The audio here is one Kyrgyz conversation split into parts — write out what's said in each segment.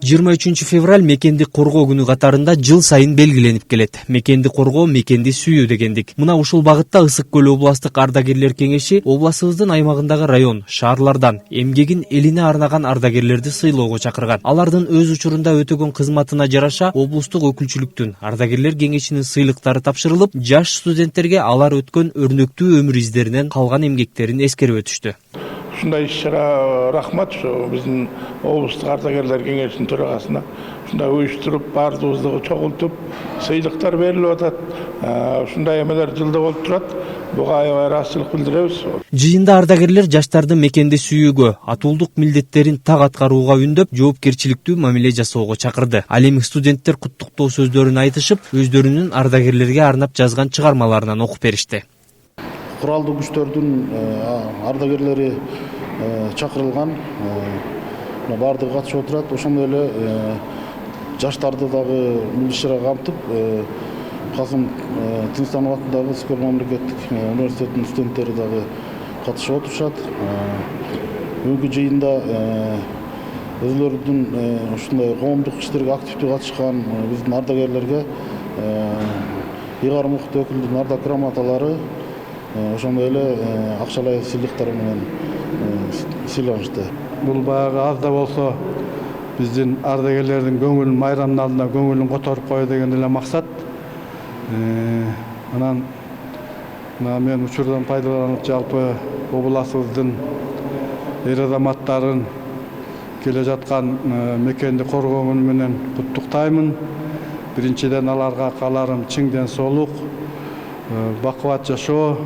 23 февраль мекенди коргоо күнү катарында жыл сайын белгиленип келет. Мекенди коргоо, мекенди сүйүү дегендик. Мына ушул багытта Ысык көл областык ардагерлер кеңеши областыбыздын аймагындагы район, шаарлардан эмгегин элине арнаган ардагерлерди сыйлоого чакырган. Алардын өз учурунда өтөгөн кызматына жараша облустук өкүлчүлүктүн ардагерлер кеңешинин сыйлыктары тапшырылып, жаш студенттерге алар өткөн өрнөктүү өмүр издеринен калган эмгектерин эскерип өтүштү. Ушундай иш-чара рахмат биздин облустук ардагерлер кеңешинин төрагасына. Ушундай уюштуруп, баардыгыбызды чогултуп, сыйлыктар берилип атат. Ушундай эмелер жылда болуп турат. Буга аябай ыраазычылык билдиребиз. Жыйында ардагерлер жаштарды мекенди сүйүүгө, атуулдук милдеттерин так аткарууга үндөп, жоопкерчиликтүү мамиле жасоого чакырды. Ал эми студенттер куттуктоо сөздөрүн айтышып, өздөрүнүн ардагерлерге арнап жазган чыгармаларынан окуп беришти. Куралдуу күчтөрдүн ардагерлери чакырылган, баардыгы катышып отурат. Ошондой эле жаштарды дагы бул иш-чарага камтып, Касым Тынчтанов атындагы Ысык көл мамлекеттик университетинин студенттери дагы катышып отурушат. Бүгүнкү жыйында өзүлөрүнүн ушундай коомдук иштерге активдүү катышкан биздин ардагерлерге ыйгарым укуктуу өкүлдүн ардак грамоталары, ошондой эле акчалай сыйлыктар менен сыйланышты. Бул баягы аз да болсо биздин ардагерлердин көңүлүн, майрамдын алдында көңүлүн которуп кое деген эле максат. Анан мен учурдан пайдаланып жалпы областыбыздын эр азаматтарын келе жаткан мекенди коргоо күнү менен куттуктаймын. Биринчиден аларга кааларым чың ден соолук, бакубат жашоо,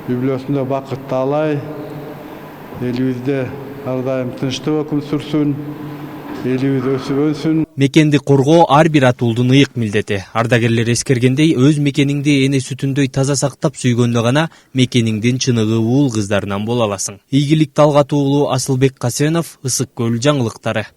үй бүлөсүндө бакыт таалай, элибизде ар дайым тынчтык өкүм сүрсүн, элибиз өсүп өнсүн. Мекенди коргоо ар бир атуулдун ыйык милдети. Ардагерлер эскергендей, өз мекениңди эне сүтүндөй таза сактап сүйгөндө гана мекениңдин чыныгы уул кыздарынан боло аласың. Ийгилик Талгат уулу Асылбек Касенов, Ысык көл жаңылыктары.